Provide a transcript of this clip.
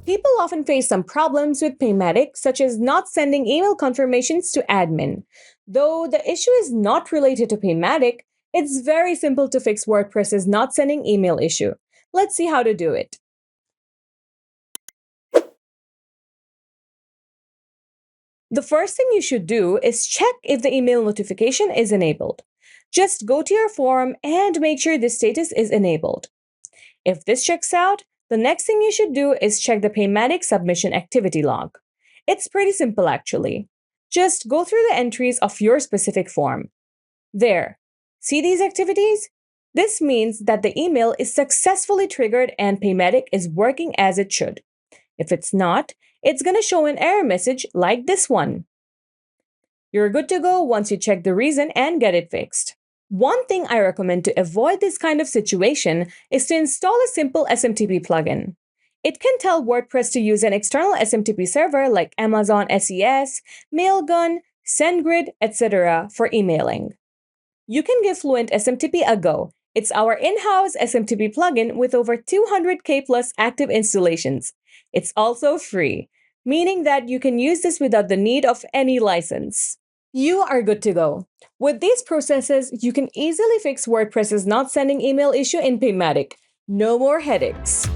People often face some problems with Paymattic, such as not sending email confirmations to admin. Though the issue is not related to Paymattic, it's very simple to fix WordPress's not sending email issue. Let's see how to do it. The first thing you should do is check if the email notification is enabled. Just go to your form and make sure the status is enabled. If this checks out, the next thing you should do is check the Paymattic submission activity log. It's pretty simple actually. Just go through the entries of your specific form. There. See these activities? This means that the email is successfully triggered and Paymattic is working as it should. If it's not, it's going to show an error message like this one. You're good to go once you check the reason and get it fixed. One thing I recommend to avoid this kind of situation is to install a simple SMTP plugin. It can tell WordPress to use an external SMTP server like Amazon SES, Mailgun, SendGrid, etc. for emailing. You can give Fluent SMTP a go. It's our in-house SMTP plugin with over 200K plus active installations. It's also free, meaning that you can use this without the need of any license. You are good to go. With these processes, you can easily fix WordPress's not sending email issue in Paymattic. No more headaches.